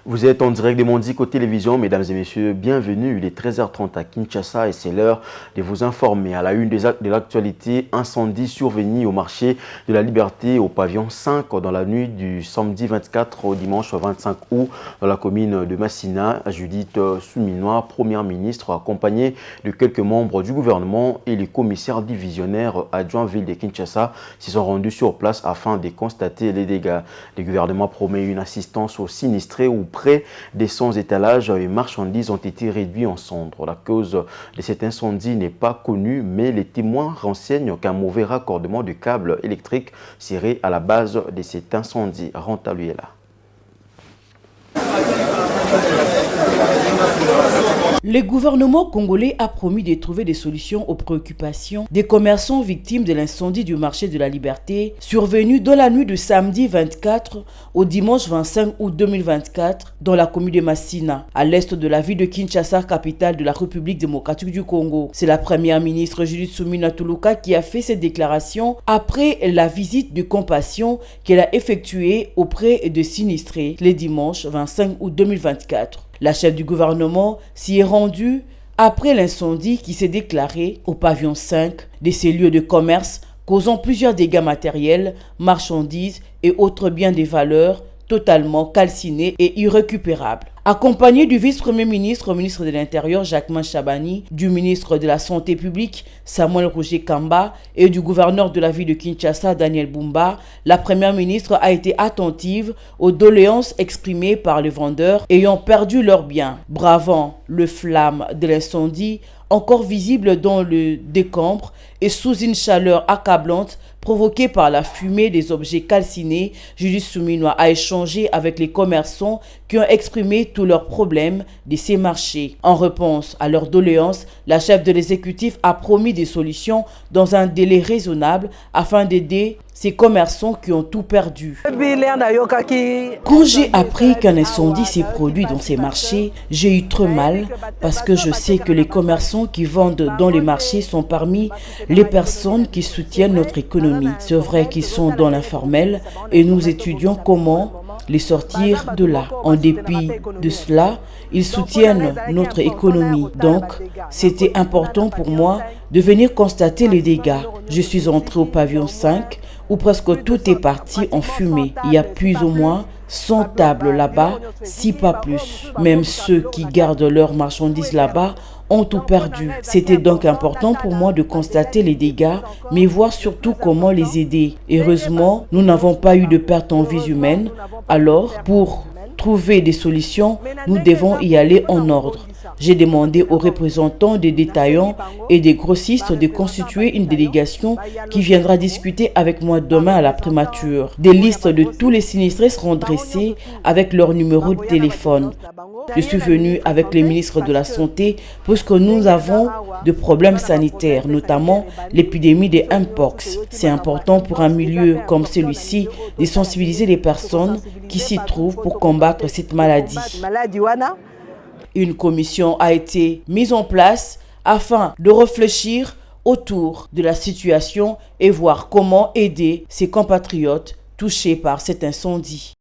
Vous êtes en direct de Mondico Télévision, mesdames et messieurs, bienvenue. Il est 13h30 à Kinshasa et c'est l'heure de vous informer. À la une de l'actualité, incendie survenu au marché de la Liberté au pavillon 5 dans la nuit du samedi 24 au dimanche 25 août dans la commune de Massina. Judith Souminois, première ministre, accompagnée de quelques membres du gouvernement et les commissaires divisionnaires adjoints ville de Kinshasa, s'y sont rendus sur place afin de constater les dégâts. Le gouvernement promet une assistance aux sinistrés où près des 100 étalages et marchandises ont été réduits en cendres. La cause de cet incendie n'est pas connue, mais les témoins renseignent qu'un mauvais raccordement de câbles électriques serait à la base de cet incendie. Rantaluela. Le gouvernement congolais a promis de trouver des solutions aux préoccupations des commerçants victimes de l'incendie du marché de la Liberté survenu dans la nuit de samedi 24 au dimanche 25 août 2024 dans la commune de Massina, à l'est de la ville de Kinshasa, capitale de la République démocratique du Congo. C'est la première ministre Judith Suminwa Tuluka qui a fait cette déclaration après la visite de compassion qu'elle a effectuée auprès de sinistrés le dimanche 25 août 2024. La chef du gouvernement s'y est rendue après l'incendie qui s'est déclaré au pavillon 5 de ces lieux de commerce, causant plusieurs dégâts matériels, marchandises et autres biens de valeur totalement calcinés et irrécupérables. Accompagné du vice-premier ministre, ministre de l'Intérieur Jacquemain Chabani, du ministre de la Santé publique Samuel Roger Kamba et du gouverneur de la ville de Kinshasa Daniel Bumba, la première ministre a été attentive aux doléances exprimées par les vendeurs ayant perdu leurs biens, bravant le flamme de l'incendie encore visible dans le décombre et sous une chaleur accablante provoquée par la fumée des objets calcinés. Judith Souminois a échangé avec les commerçants qui ont exprimé tous leurs problèmes de ces marchés. En réponse à leurs doléances, la chef de l'exécutif a promis des solutions dans un délai raisonnable afin d'aider ces commerçants qui ont tout perdu. Quand j'ai appris qu'un incendie s'est produit dans ces marchés, j'ai eu trop mal parce que je sais que les commerçants qui vendent dans les marchés sont parmi les personnes qui soutiennent notre économie. C'est vrai qu'ils sont dans l'informel et nous étudions comment les sortir de là. En dépit de cela, ils soutiennent notre économie. Donc, c'était important pour moi de venir constater les dégâts. Je suis entré au pavillon 5 où presque tout est parti en fumée. Il y a plus ou moins 100 tables là-bas, si pas plus. Même ceux qui gardent leurs marchandises là-bas ont tout perdu. C'était donc important pour moi de constater les dégâts, mais voir surtout comment les aider. Heureusement, nous n'avons pas eu de perte en vies humaines. Alors, pour trouver des solutions, nous devons y aller en ordre. J'ai demandé aux représentants des détaillants et des grossistes de constituer une délégation qui viendra discuter avec moi demain à la primature. Des listes de tous les sinistrés seront dressées avec leur numéro de téléphone. Je suis venu avec les ministres de la Santé puisque nous avons de problèmes sanitaires, notamment l'épidémie des Mpox. C'est important pour un milieu comme celui-ci de sensibiliser les personnes qui s'y trouvent pour combattre cette maladie. Une commission a été mise en place afin de réfléchir autour de la situation et voir comment aider ses compatriotes touchés par cet incendie.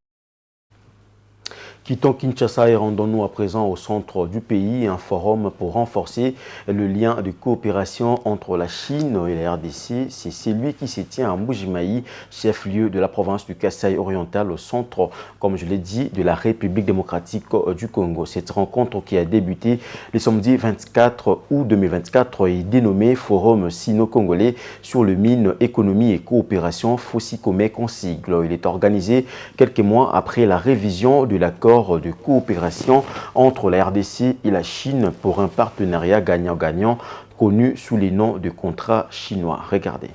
Quittons Kinshasa et rendons-nous à présent au centre du pays, un forum pour renforcer le lien de coopération entre la Chine et la RDC. C'est celui qui se tient à Mbujimayi, chef-lieu de la province du Kasaï oriental, au centre, comme je l'ai dit, de la République démocratique du Congo. Cette rencontre qui a débuté le samedi 24 août 2024 est dénommée Forum sino-congolais sur le mine, économie et coopération, FOSICOMEC en sigle. Il est organisé quelques mois après la révision de l'accord de coopération entre la RDC et la Chine pour un partenariat gagnant-gagnant connu sous les noms de contrat chinois. Regardez.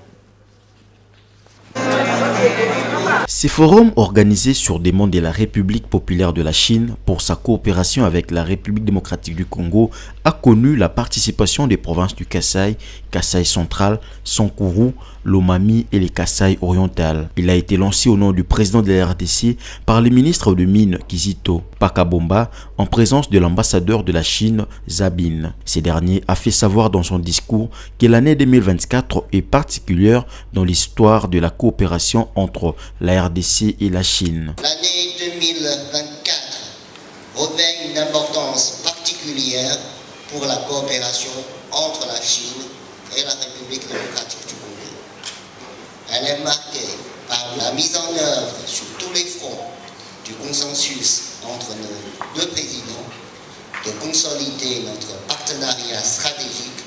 Ces forums organisés sur demande de la République populaire de la Chine pour sa coopération avec la République démocratique du Congo a connu la participation des provinces du Kasaï, Kasaï central, Sankuru, Lomami et les Kasaï oriental. Il a été lancé au nom du président de la RDC par le ministre de Mines Kizito Pakabomba en présence de l'ambassadeur de la Chine Zabin. Ce dernier a fait savoir dans son discours que l'année 2024 est particulière dans l'histoire de la coopération entre la RDC et la Chine. L'année 2024 revêt une importance particulière pour la coopération entre la Chine et la République démocratique du Congo. Elle est marquée par la mise en œuvre sur tous les fronts du consensus entre nos deux présidents de consolider notre partenariat stratégique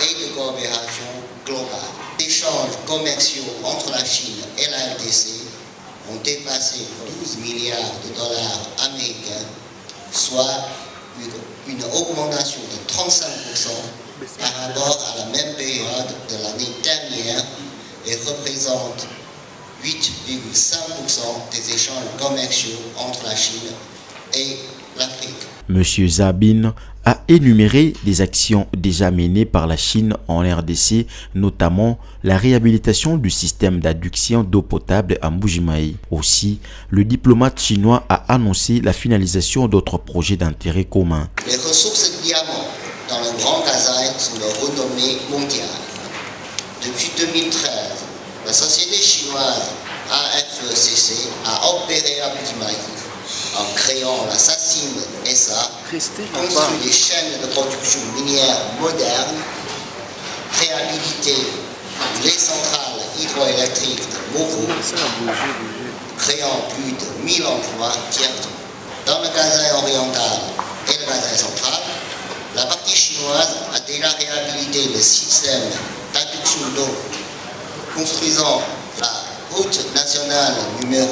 et de coopération globale. Les échanges commerciaux entre la Chine et la RDC ont dépassé 12 milliards de dollars américains, soit une augmentation de 35% par rapport à la même période de l'année dernière et représente 8,5% des échanges commerciaux entre la Chine et l'Afrique. Monsieur Zabin a énuméré des actions déjà menées par la Chine en RDC, notamment la réhabilitation du système d'adduction d'eau potable à Mbuji-Mayi. Aussi, le diplomate chinois a annoncé la finalisation d'autres projets d'intérêt commun. Les ressources de diamants dans le Grand Kasaï sont de renommée mondiale. Depuis 2013, la société chinoise AFECC a opéré à Mbuji-Mayi en créant la SACIM SA, construit des chaînes de production minière modernes, réhabilité les centrales hydroélectriques de Moro, créant plus de 1000 emplois directs. Dans le Kasaï oriental et le Kasaï central, la partie chinoise a déjà réhabilité le système d'adduction d'eau, construisant la route nationale numéro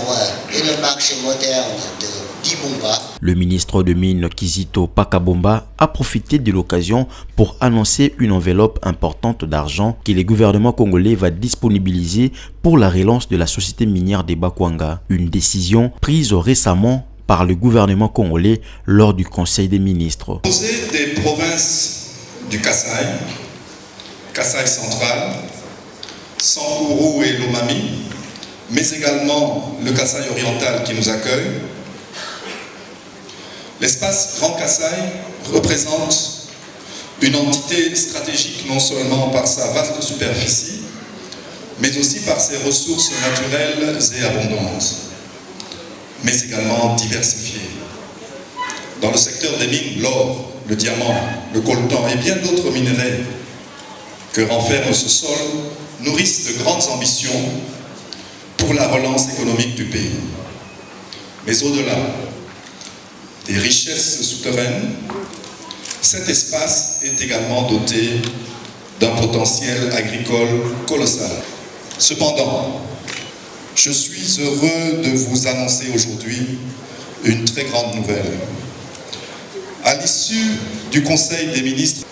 1 et le marché moderne de Dibomba. Le ministre de Mines Kizito Pakabomba a profité de l'occasion pour annoncer une enveloppe importante d'argent que le gouvernement congolais va disponibiliser pour la relance de la société minière des Bakwanga. Une décision prise récemment par le gouvernement congolais lors du Conseil des ministres. Des provinces du Kasaï, Kasaï central, Sankourou et Lomami, mais également le Kasaï oriental qui nous accueille. L'espace Grand Kasaï représente une entité stratégique non seulement par sa vaste superficie, mais aussi par ses ressources naturelles et abondantes, mais également diversifiées. Dans le secteur des mines, l'or, le diamant, le coltan et bien d'autres minerais que renferme ce sol nourrissent de grandes ambitions pour la relance économique du pays. Mais au-delà des richesses souterraines, cet espace est également doté d'un potentiel agricole colossal. Cependant, je suis heureux de vous annoncer aujourd'hui une très grande nouvelle. À l'issue du Conseil des ministres,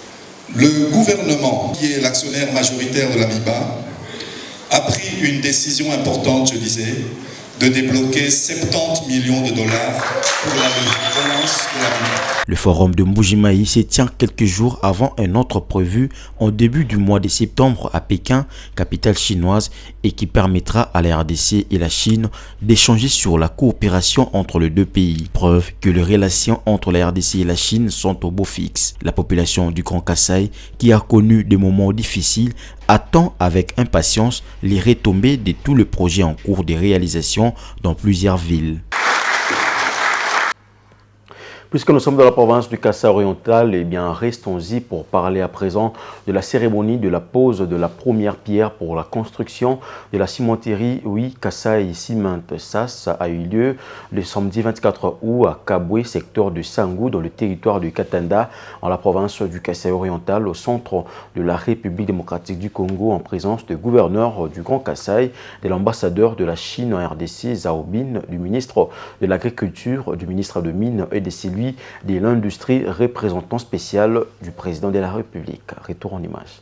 le gouvernement, qui est l'actionnaire majoritaire de la MIBA, a pris une décision importante, je disais, de débloquer 70 millions de dollars pour la relance de la MIBA. Le forum de Mbuji-Mayi se tient quelques jours avant un autre prévu en début du mois de septembre à Pékin, capitale chinoise, et qui permettra à la RDC et la Chine d'échanger sur la coopération entre les deux pays. Preuve que les relations entre la RDC et la Chine sont au beau fixe. La population du Grand Kasaï, qui a connu des moments difficiles, attend avec impatience les retombées de tous les projets en cours de réalisation dans plusieurs villes. Puisque nous sommes dans la province du Kasaï oriental, eh bien restons-y pour parler à présent de la cérémonie de la pose de la première pierre pour la construction de la cimenterie Kasaï Cement SAS a eu lieu le samedi 24 août à Kabwe, secteur de Sangou, dans le territoire du Katanda, en la province du Kasaï oriental, au centre de la République démocratique du Congo, en présence du gouverneur du Grand Kasaï, de l'ambassadeur de la Chine en RDC, Zhao Bin, du ministre de l'Agriculture, du ministre de Mines et de celui de l'industrie, représentant spécial du président de la République. Retour en image.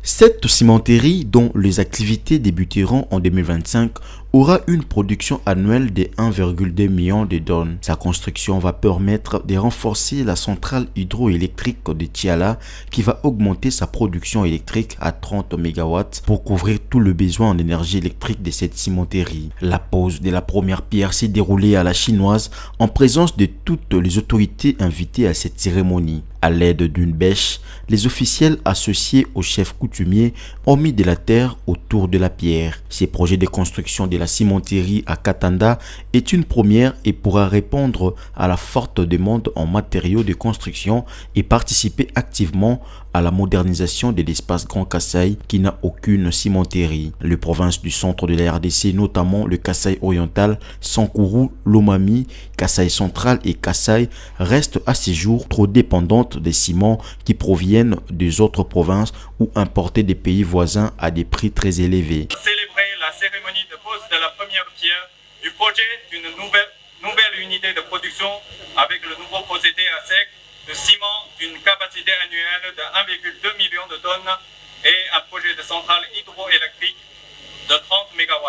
Cette cimenterie, dont les activités débuteront en 2025, aura une production annuelle de 1,2 million de tonnes. Sa construction va permettre de renforcer la centrale hydroélectrique de Tiala, qui va augmenter sa production électrique à 30 MW pour couvrir tout le besoin en énergie électrique de cette cimenterie. La pose de la première pierre s'est déroulée à la chinoise en présence de toutes les autorités invitées à cette cérémonie. À l'aide d'une bêche, les officiels associés au chef coutumier ont mis de la terre autour de la pierre. Ces projets de construction de la cimenterie à Katanda est une première et pourra répondre à la forte demande en matériaux de construction et participer activement à la modernisation de l'espace Grand Kasaï qui n'a aucune cimenterie. Les provinces du centre de la RDC, notamment le Kasaï oriental, Sankourou, Lomami, Kasaï central et Kasaï, restent à ce jour trop dépendantes des ciments qui proviennent des autres provinces ou importés des pays voisins à des prix très élevés. Célébrer la cérémonie de pose de la première pierre du projet d'une nouvelle unité de production avec le nouveau procédé à sec de ciment d'une capacité annuelle de 1,2 million de tonnes et un projet de centrale hydroélectrique de 30 MW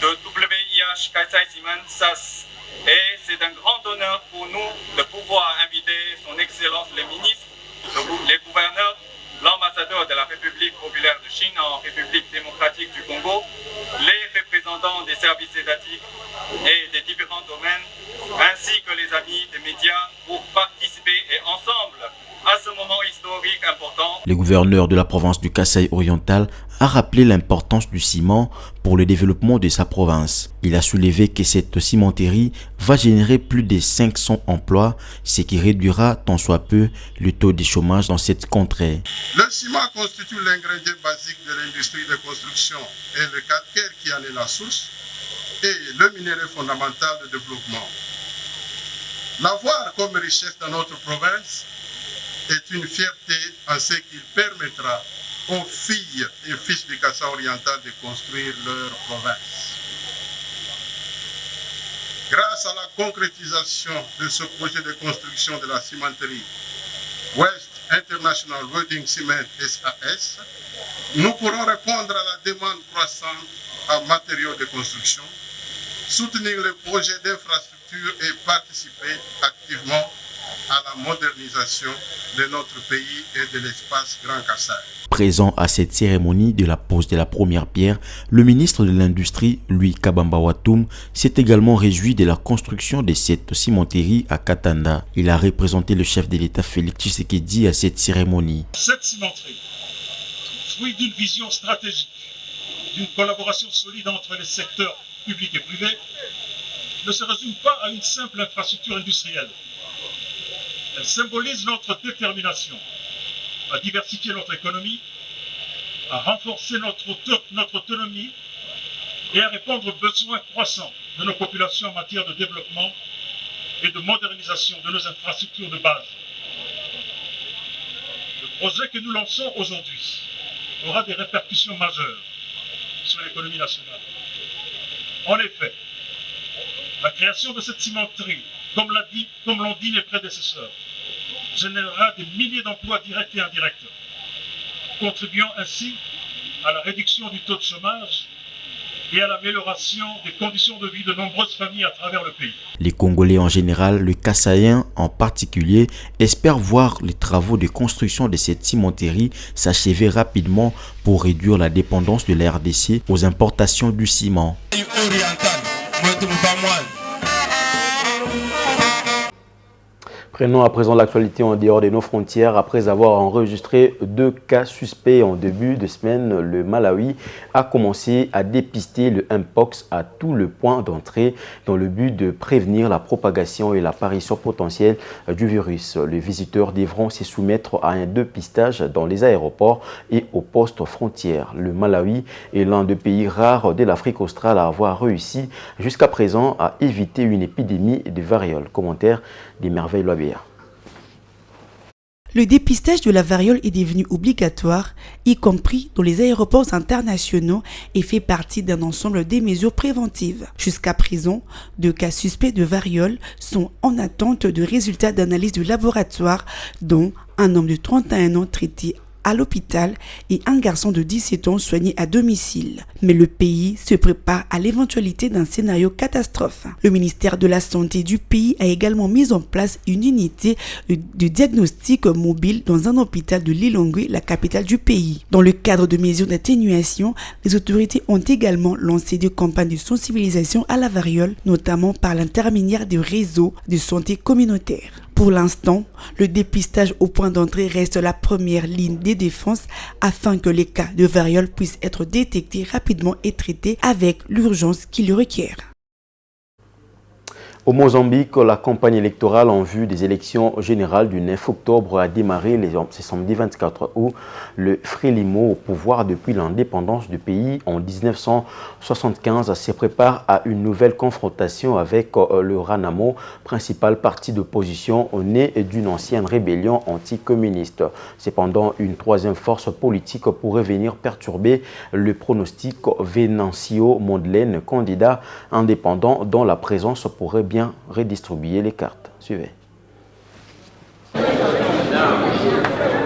de WIH Kasaï Cement SAS. Et c'est un grand honneur pour nous de pouvoir inviter son Excellence le ministre, les gouverneurs, l'ambassadeur de la République populaire de Chine en République démocratique du Congo, les représentants des services étatiques et des différents domaines, ainsi que les amis des médias pour participer et ensemble à ce moment historique important. Le gouverneur de la province du Kasaï oriental a rappelé l'importance du ciment pour le développement de sa province. Il a soulevé que cette cimenterie va générer plus de 500 emplois, ce qui réduira tant soit peu le taux de chômage dans cette contrée. Le ciment constitue l'ingrédient basique de l'industrie de construction et le calcaire qui en est la source et le minerai fondamental de développement. L'avoir comme richesse dans notre province est une fierté en ce qu'il permettra aux filles et fils du Kasaï oriental de construire leur province. Grâce à la concrétisation de ce projet de construction de la cimenterie West International Welding Cement SAS, nous pourrons répondre à la demande croissante en matériaux de construction, soutenir les projets d'infrastructure et participer activement à la modernisation de notre pays et de l'espace Grand Kasaï. Présent à cette cérémonie de la pose de la première pierre, le ministre de l'Industrie, Louis Kabamba Watoum, s'est également réjoui de la construction de cette cimenterie à Katanda. Il a représenté le chef de l'État Félix Tshisekedi à cette cérémonie. Cette cimenterie, fruit d'une vision stratégique, d'une collaboration solide entre les secteurs publics et privés, ne se résume pas à une simple infrastructure industrielle. Elle symbolise notre détermination à diversifier notre économie, à renforcer notre autonomie et à répondre aux besoins croissants de nos populations en matière de développement et de modernisation de nos infrastructures de base. Le projet que nous lançons aujourd'hui aura des répercussions majeures sur l'économie nationale. En effet, la création de cette cimenterie, comme l'ont dit mes prédécesseurs, générera des milliers d'emplois directs et indirects, contribuant ainsi à la réduction du taux de chômage et à l'amélioration des conditions de vie de nombreuses familles à travers le pays. Les Congolais en général, le Kasaïen en particulier, espèrent voir les travaux de construction de cette cimenterie s'achever rapidement pour réduire la dépendance de la RDC aux importations du ciment. Prenons à présent l'actualité en dehors de nos frontières. Après avoir enregistré 2 cas suspects en début de semaine, le Malawi a commencé à dépister le Mpox à tout le point d'entrée dans le but de prévenir la propagation et l'apparition potentielle du virus. Les visiteurs devront se soumettre à un dépistage dans les aéroports et aux postes frontières. Le Malawi est l'un des pays rares de l'Afrique australe à avoir réussi jusqu'à présent à éviter une épidémie de variole. Commentaire des Merveilles Loabia. Le dépistage de la variole est devenu obligatoire, y compris dans les aéroports internationaux, et fait partie d'un ensemble des mesures préventives. Jusqu'à présent, 2 cas suspects de variole sont en attente de résultats d'analyse de laboratoire, dont un homme de 31 ans traité à l'hôpital et un garçon de 17 ans soigné à domicile. Mais le pays se prépare à l'éventualité d'un scénario catastrophe. Le ministère de la Santé du pays a également mis en place une unité de diagnostic mobile dans un hôpital de Lilongwe, la capitale du pays. Dans le cadre de mesures d'atténuation, les autorités ont également lancé des campagnes de sensibilisation à la variole, notamment par l'intermédiaire des réseaux de santé communautaire. Pour l'instant, le dépistage au point d'entrée reste la première ligne de défense afin que les cas de variole puissent être détectés rapidement et traités avec l'urgence qu'ils requièrent. Au Mozambique, la campagne électorale en vue des élections générales du 9 octobre a démarré ce samedi 24 août. Le Frélimo, au pouvoir depuis l'indépendance du pays en 1975, se prépare à une nouvelle confrontation avec le Renamo, principal parti d'opposition né d'une ancienne rébellion anticommuniste. Cependant, une troisième force politique pourrait venir perturber le pronostic Venancio Mondlane, candidat indépendant dont la présence pourrait bien redistribuer les cartes. Suivez.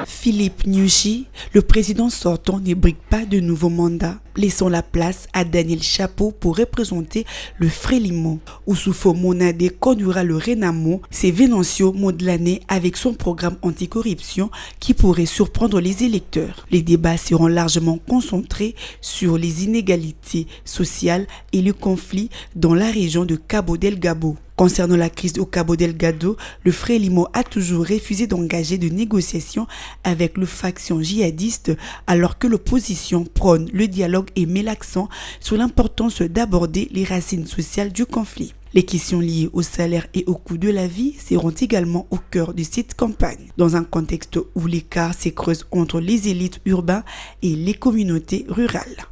Philippe Nyusi, le président sortant, ne brigue pas de nouveau mandat, laissant la place à Daniel Chapo pour représenter le Frélimo. Oussoufo Monade conduira le Renamo, c'est Venancio Mondlane avec son programme anticorruption qui pourrait surprendre les électeurs. Les débats seront largement concentrés sur les inégalités sociales et le conflit dans la région de Cabo Delgado. Concernant la crise au Cabo Delgado, le Frélimo a toujours refusé d'engager de négociations avec le faction djihadiste alors que l'opposition prône le dialogue et met l'accent sur l'importance d'aborder les racines sociales du conflit. Les questions liées au salaire et au coût de la vie seront également au cœur de cette campagne, dans un contexte où l'écart se creuse entre les élites urbaines et les communautés rurales.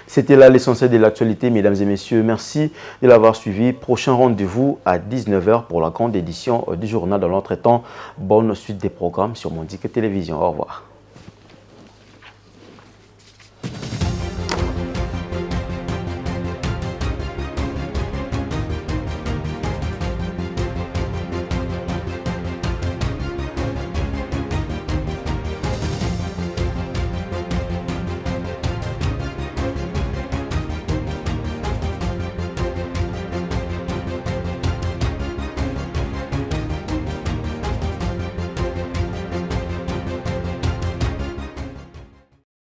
C'était là l'essentiel de l'actualité, mesdames et messieurs. Merci de l'avoir suivi. Prochain rendez-vous à 19h pour la grande édition du journal. Dans l'entretemps, bonne suite des programmes sur Mondique Télévision. Au revoir.